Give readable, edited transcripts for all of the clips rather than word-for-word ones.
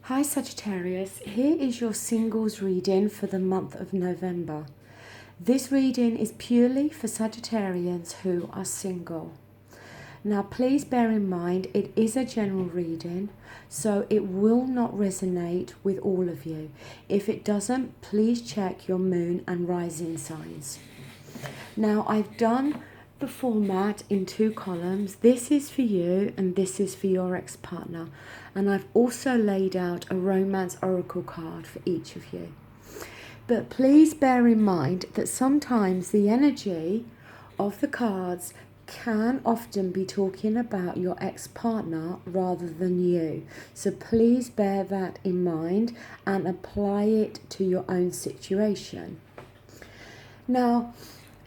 Hi Sagittarius, here is your singles reading for the month of November. This reading is purely for Sagittarians who are single. Now please bear in mind it is a general reading, so it will not resonate with all of you. If it doesn't, please check your moon and rising signs. Now I've done the format in 2 columns. This is for you and this is for your ex-partner. And I've also laid out a romance oracle card for each of you. But please bear in mind that sometimes the energy of the cards can often be talking about your ex-partner rather than you. So please bear that in mind and apply it to your own situation. Now,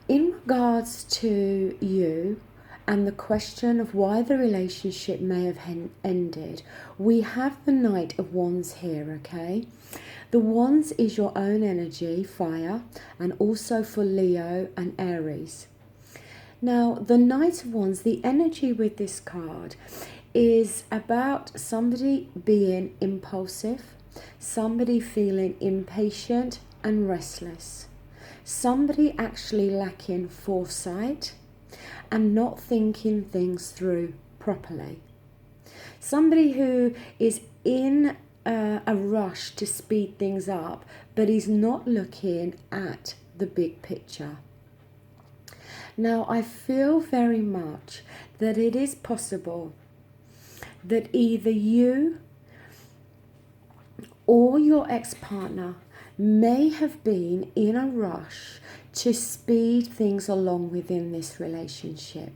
in regards to you and the question of why the relationship may have ended, we have the Knight of Wands here, okay? The Wands is your own energy, fire, and also for Leo and Aries. Now, the Knight of Wands, the energy with this card is about somebody being impulsive, somebody feeling impatient and restless. Somebody actually lacking foresight and not thinking things through properly. Somebody who is in a rush to speed things up, but is not looking at the big picture. Now, I feel very much that it is possible that either you or your ex-partner may have been in a rush to speed things along within this relationship.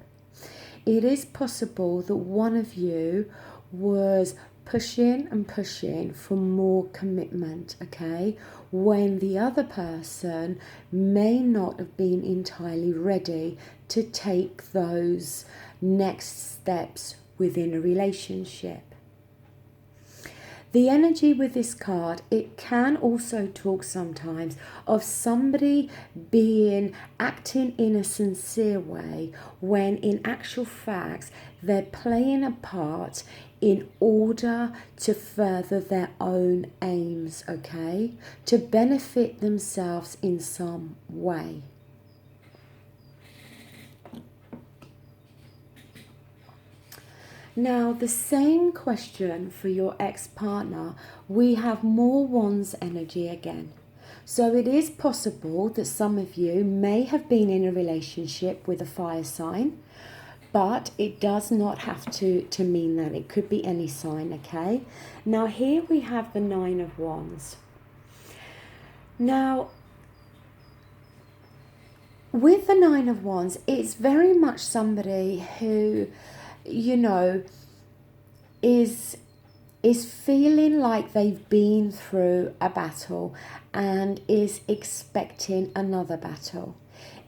It is possible that one of you was pushing and pushing for more commitment, okay, when the other person may not have been entirely ready to take those next steps within a relationship. The energy with this card, it can also talk sometimes of somebody acting in a sincere way when in actual fact they're playing a part in order to further their own aims, okay? To benefit themselves in some way. Now, the same question for your ex-partner, we have more Wands energy again. So it is possible that some of you may have been in a relationship with a fire sign, but it does not have to mean that. It could be any sign, okay? Now, here we have the Nine of Wands. Now, with the Nine of Wands, it's very much somebody who, you know, is feeling like they've been through a battle and is expecting another battle.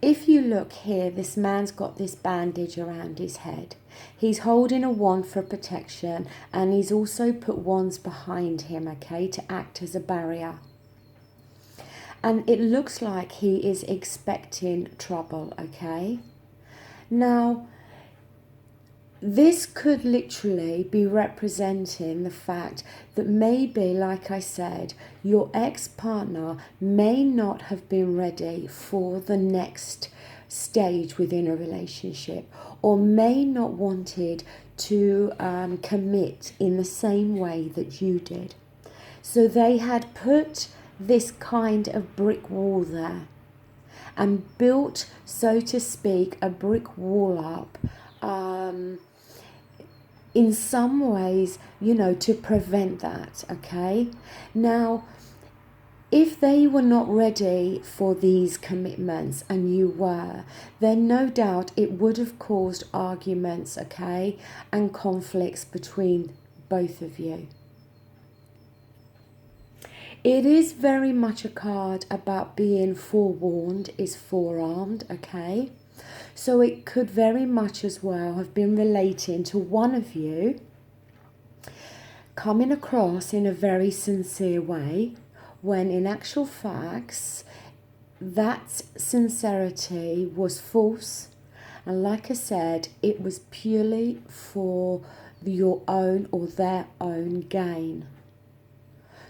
If you look here, this man's got this bandage around his head. He's holding a wand for protection, and he's also put wands behind him, okay, to act as a barrier. And it looks like he is expecting trouble, okay? Now, this could literally be representing the fact that maybe, like I said, your ex-partner may not have been ready for the next stage within a relationship, or may not wanted to commit in the same way that you did. So they had put this kind of brick wall there and built, so to speak, a brick wall up in some ways, you know, to prevent that, okay? Now, if they were not ready for these commitments and you were, then no doubt it would have caused arguments, okay, and conflicts between both of you. It is very much a card about being forewarned is forearmed, okay? So it could very much as well have been relating to one of you coming across in a very sincere way, when in actual facts that sincerity was false, and like I said, it was purely for your own or their own gain.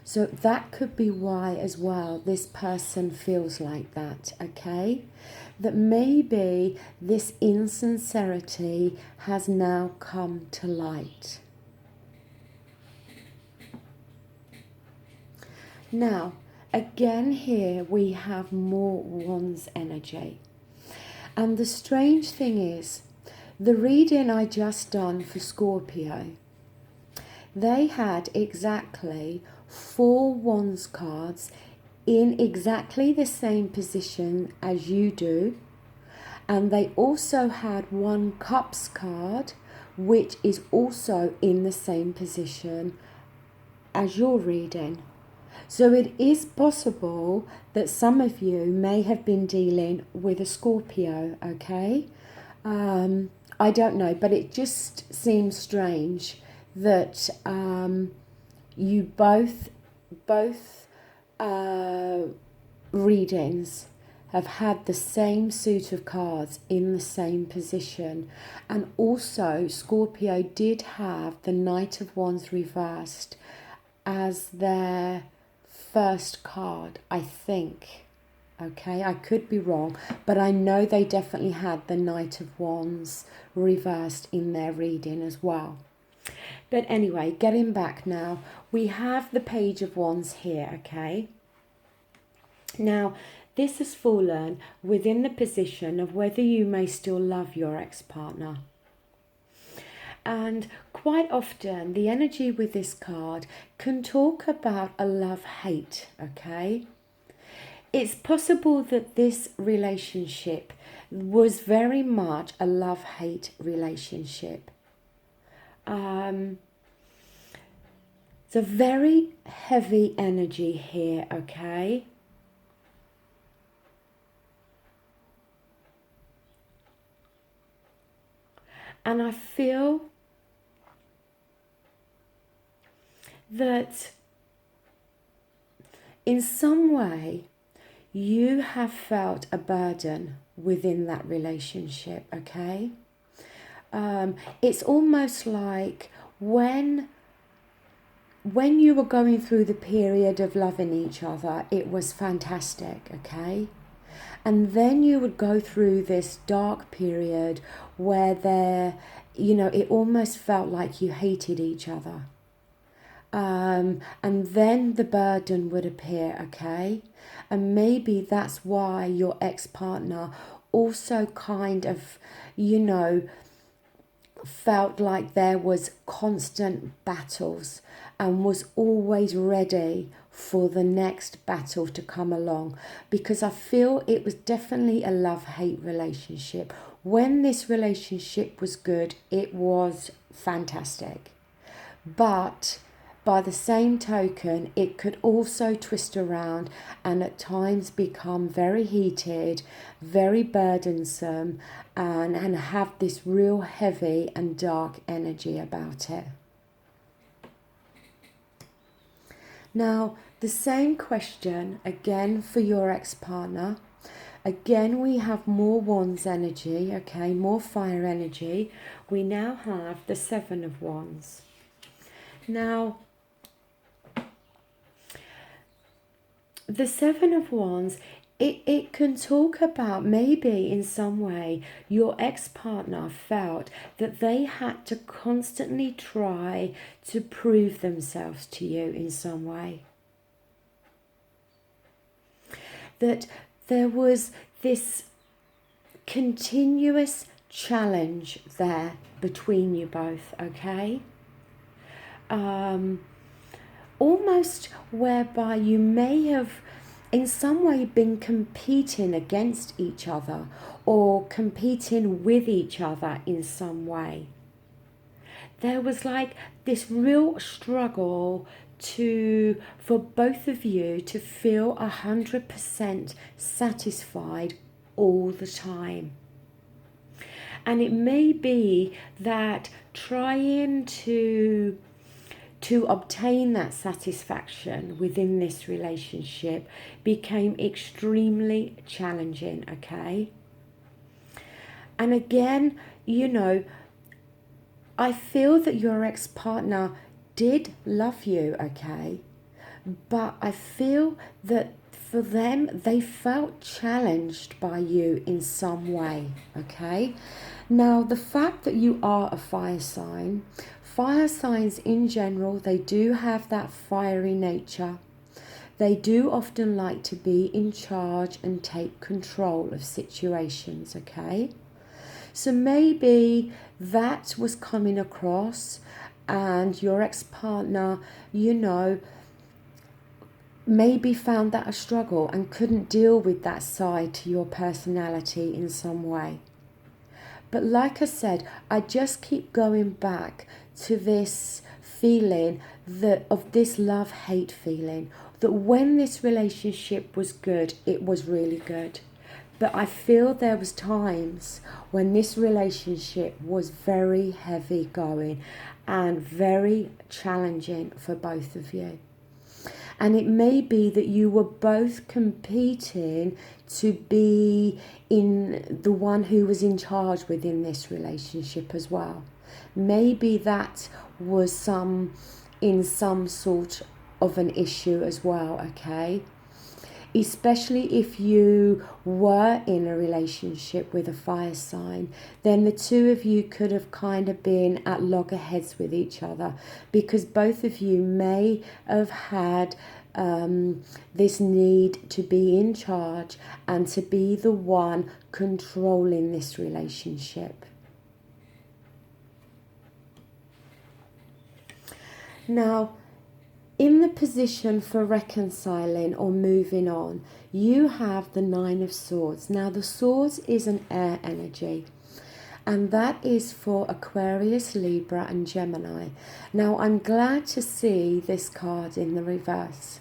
So that could be why as well this person feels like that, okay? That maybe this insincerity has now come to light. Now, again here we have more Wands energy. And the strange thing is, the reading I just done for Scorpio, they had exactly 4 Wands cards in exactly the same position as you do. And they also had 1 Cups card, which is also in the same position as your reading. So it is possible that some of you may have been dealing with a Scorpio, okay? I don't know, but it just seems strange that you both readings have had the same suit of cards in the same position. And also Scorpio did have the Knight of Wands reversed as their first card, I think. Okay, I could be wrong, but I know they definitely had the Knight of Wands reversed in their reading as well. But anyway, getting back now, we have the Page of Wands here, okay? Now, this has fallen within the position of whether you may still love your ex-partner. And quite often, the energy with this card can talk about a love-hate, okay? It's possible that this relationship was very much a love-hate relationship. It's a very heavy energy here, okay? And I feel that in some way you have felt a burden within that relationship, okay? It's almost like when you were going through the period of loving each other, it was fantastic, okay? And then you would go through this dark period where it almost felt like you hated each other. And then the burden would appear, okay? And maybe that's why your ex-partner also kind of, felt like there was constant battles and was always ready for the next battle to come along, because I feel it was definitely a love-hate relationship. When this relationship was good, it was fantastic. But by the same token, it could also twist around and at times become very heated, very burdensome, and have this real heavy and dark energy about it. Now, the same question again for your ex-partner. Again, we have more Wands energy, okay, more fire energy. We now have the 7 of Wands. Now, the 7 of Wands, it can talk about maybe in some way your ex-partner felt that they had to constantly try to prove themselves to you in some way. That there was this continuous challenge there between you both, okay? Almost whereby you may have in some way been competing against each other or competing with each other in some way. There was like this real struggle for both of you to feel 100% satisfied all the time. And it may be that trying to obtain that satisfaction within this relationship became extremely challenging, okay? And again, I feel that your ex-partner did love you, okay? but I feel that for them, they felt challenged by you in some way, okay? Now, the fact that you are a fire signs in general, they do have that fiery nature. They do often like to be in charge and take control of situations, okay? So maybe that was coming across, and your ex-partner, maybe found that a struggle and couldn't deal with that side to your personality in some way. But like I said, I just keep going back to this feeling of this love-hate feeling, that when this relationship was good, it was really good. But I feel there was times when this relationship was very heavy going and very challenging for both of you. And it may be that you were both competing to be in the one who was in charge within this relationship as well. Maybe that was in some sort of an issue as well, okay? Especially if you were in a relationship with a fire sign, then the two of you could have kind of been at loggerheads with each other, because both of you may have had this need to be in charge and to be the one controlling this relationship. Now, in the position for reconciling or moving on, you have the Nine of Swords. Now, the Swords is an air energy, and that is for Aquarius, Libra and Gemini. Now, I'm glad to see this card in the reverse.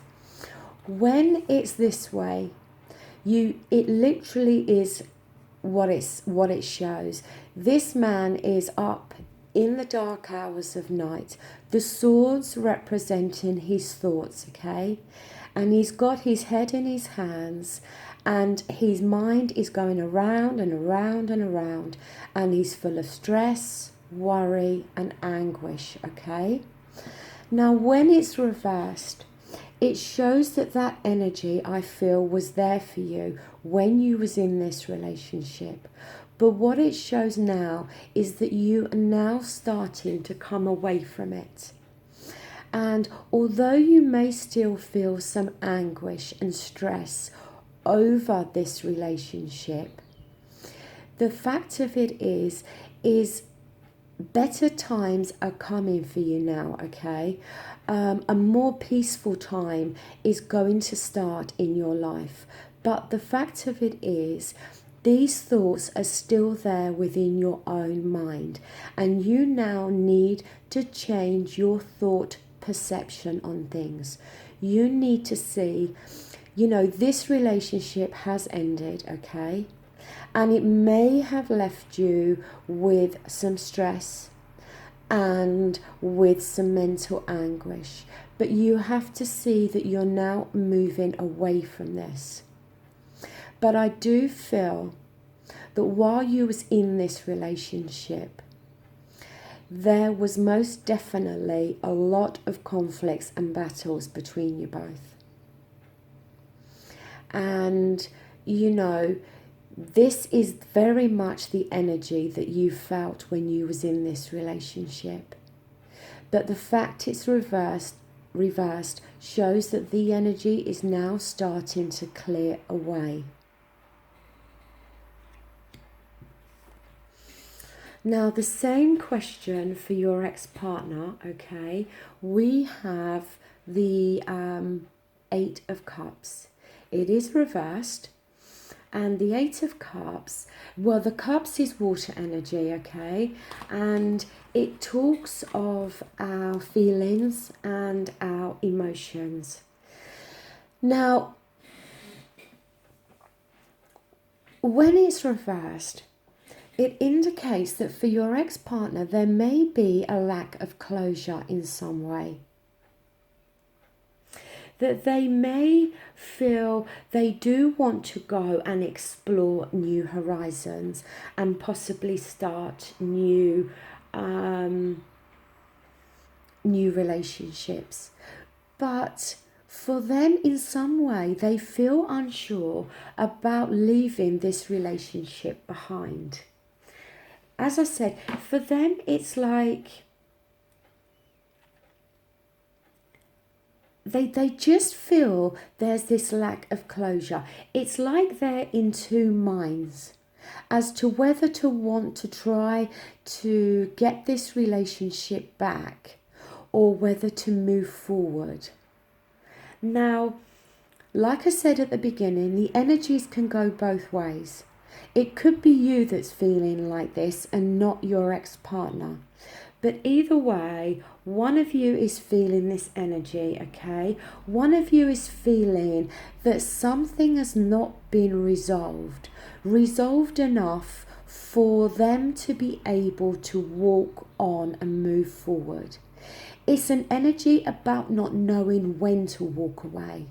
When it's this way, it literally is what it shows. This man is up in the dark hours of night, the swords representing his thoughts, okay? And he's got his head in his hands, and his mind is going around and around and around, and he's full of stress, worry, and anguish, okay? Now, when it's reversed, it shows that energy, I feel, was there for you when you was in this relationship. But what it shows now is that you are now starting to come away from it. And although you may still feel some anguish and stress over this relationship, the fact of it is better times are coming for you now, okay? A more peaceful time is going to start in your life. But the fact of it is, these thoughts are still there within your own mind, and you now need to change your thought perception on things. You need to see, this relationship has ended, okay? And it may have left you with some stress and with some mental anguish, but you have to see that you're now moving away from this. But I do feel that while you was in this relationship, there was most definitely a lot of conflicts and battles between you both. And, this is very much the energy that you felt when you was in this relationship. But the fact it's reversed shows that the energy is now starting to clear away. Now, the same question for your ex-partner, okay? We have the Eight of Cups. It is reversed. And the Eight of Cups, well, the Cups is water energy, okay? And it talks of our feelings and our emotions. Now, when it's reversed, it indicates that for your ex-partner, there may be a lack of closure in some way. That they may feel they do want to go and explore new horizons and possibly start new relationships. But For them, in some way, they feel unsure about leaving this relationship behind. As I said, for them, it's like they just feel there's this lack of closure. It's like they're in two minds as to whether to want to try to get this relationship back or whether to move forward. Now, like I said at the beginning, the energies can go both ways. It could be you that's feeling like this and not your ex-partner. But either way, one of you is feeling this energy, okay? One of you is feeling that something has not been resolved enough for them to be able to walk on and move forward. It's an energy about not knowing when to walk away.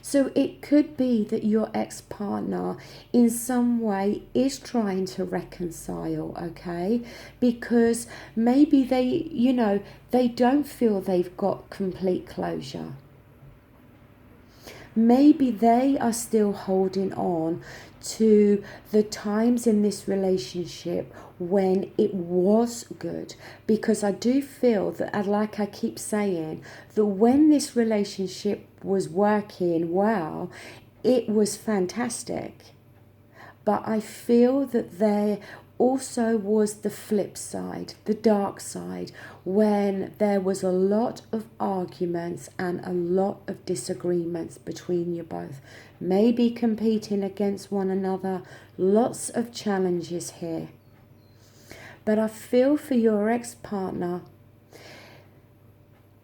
So it could be that your ex-partner in some way is trying to reconcile, okay? Because maybe they don't feel they've got complete closure. Maybe they are still holding on to the times in this relationship when it was good, because I do feel that, like I keep saying, that when this relationship was working well, it was fantastic. But I feel that there also was the flip side, the dark side, when there was a lot of arguments and a lot of disagreements between you both, maybe competing against one another, lots of challenges here. But I feel for your ex-partner,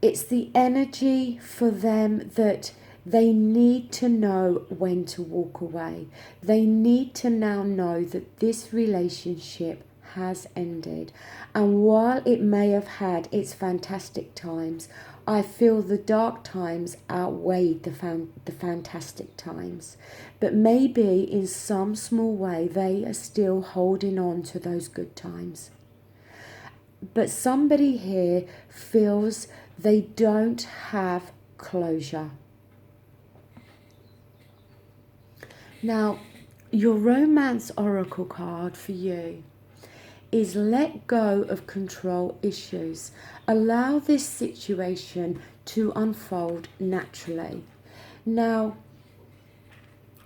it's the energy for them that they need to know when to walk away. They need to now know that this relationship has ended. And while it may have had its fantastic times, I feel the dark times outweighed the fantastic times. But maybe in some small way they are still holding on to those good times. But somebody here feels they don't have closure. Now, your romance oracle card for you is let go of control issues. Allow this situation to unfold naturally. Now,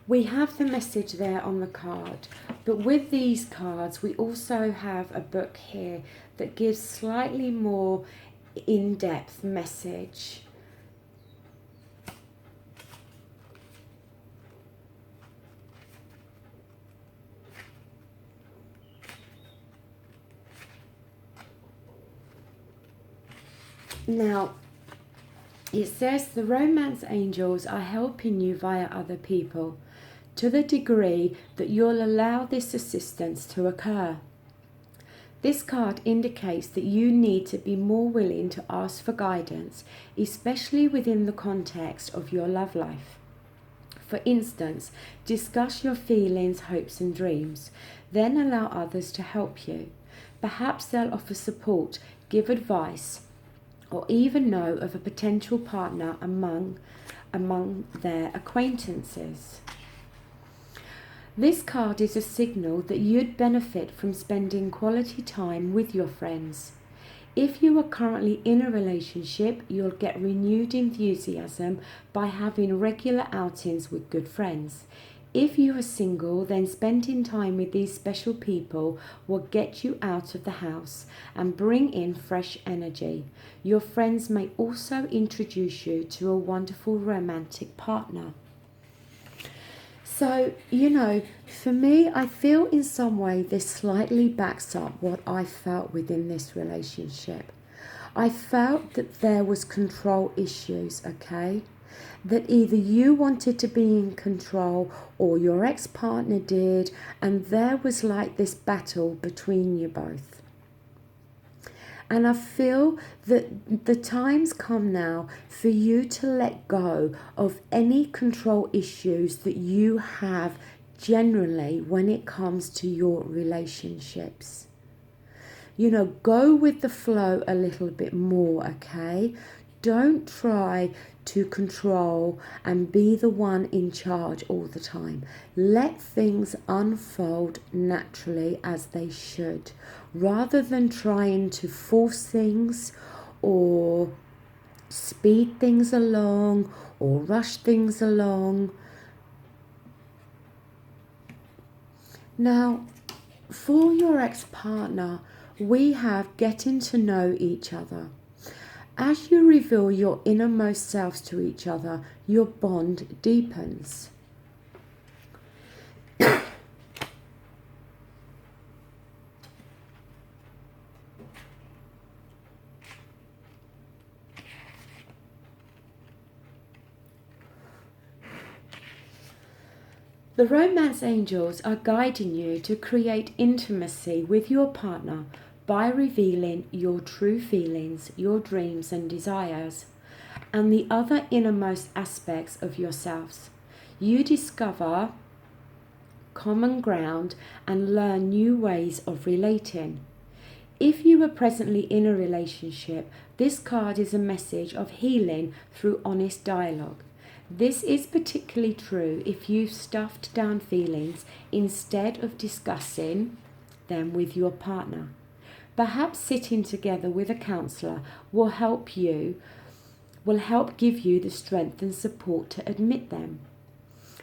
we have the message there on the card, but with these cards, we also have a book here that gives slightly more in-depth message. Now, it says the romance angels are helping you via other people to the degree that you'll allow this assistance to occur. This card indicates that you need to be more willing to ask for guidance, especially within the context of your love life. For instance, discuss your feelings, hopes and dreams, then allow others to help you. Perhaps they'll offer support, give advice, or even know of a potential partner among their acquaintances. This card is a signal that you'd benefit from spending quality time with your friends. If you are currently in a relationship, you'll get renewed enthusiasm by having regular outings with good friends. If you are single, then spending time with these special people will get you out of the house and bring in fresh energy. Your friends may also introduce you to a wonderful romantic partner. So, for me, I feel in some way this slightly backs up what I felt within this relationship. I felt that there was control issues, okay? That either you wanted to be in control or your ex-partner did, and there was like this battle between you both. And I feel that the time's come now for you to let go of any control issues that you have generally when it comes to your relationships. Go with the flow a little bit more, okay? don't try to control and be the one in charge all the time. Let things unfold naturally as they should, rather than trying to force things or speed things along or rush things along. Now, for your ex-partner, we have getting to know each other. As you reveal your innermost selves to each other, your bond deepens. The romance angels are guiding you to create intimacy with your partner by revealing your true feelings, your dreams and desires, and the other innermost aspects of yourselves. You discover common ground and learn new ways of relating. If you are presently in a relationship, this card is a message of healing through honest dialogue. This is particularly true if you've stuffed down feelings instead of discussing them with your partner. Perhaps sitting together with a counsellor will help give you the strength and support to admit them.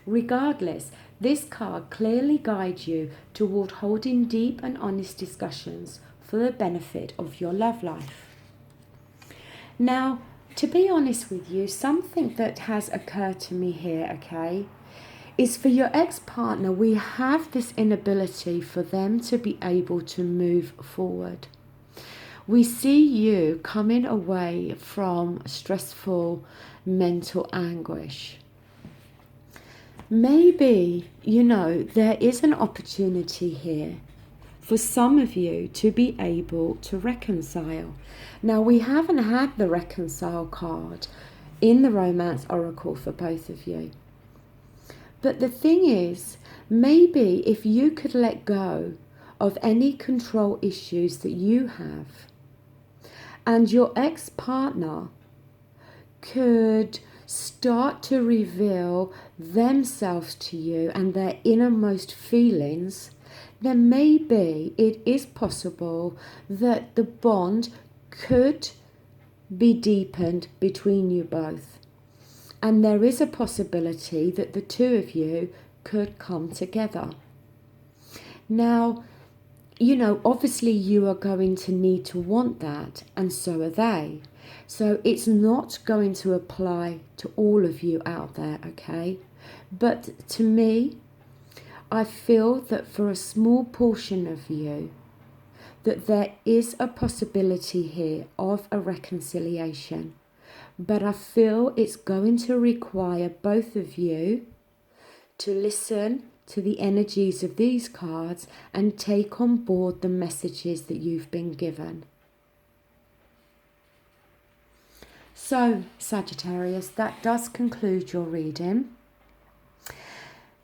Regardless, this card clearly guides you toward holding deep and honest discussions for the benefit of your love life. Now, to be honest with you, something that has occurred to me here, okay, is for your ex-partner, we have this inability for them to be able to move forward. We see you coming away from stressful mental anguish. Maybe, there is an opportunity here for some of you to be able to reconcile. Now, we haven't had the reconcile card in the romance oracle for both of you. But the thing is, maybe if you could let go of any control issues that you have, and your ex-partner could start to reveal themselves to you and their innermost feelings, then maybe it is possible that the bond could be deepened between you both. And there is a possibility that the two of you could come together. Now, obviously you are going to need to want that, and so are they. So it's not going to apply to all of you out there, okay? But to me, I feel that for a small portion of you, that there is a possibility here of a reconciliation. But I feel it's going to require both of you to listen to the energies of these cards and take on board the messages that you've been given. So, Sagittarius, that does conclude your reading.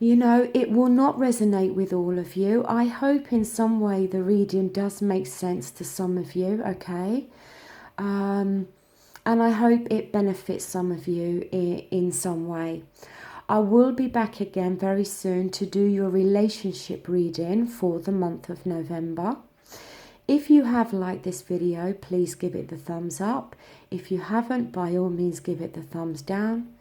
It will not resonate with all of you. I hope in some way the reading does make sense to some of you, okay? And I hope it benefits some of you in some way. I will be back again very soon to do your relationship reading for the month of November. If you have liked this video, please give it the thumbs up. If you haven't, by all means give it the thumbs down.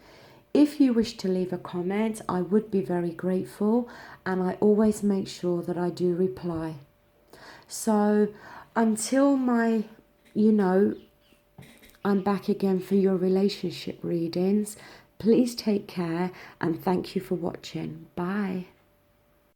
If you wish to leave a comment, I would be very grateful, and I always make sure that I do reply. So until I'm back again for your relationship readings, please take care and thank you for watching. Bye.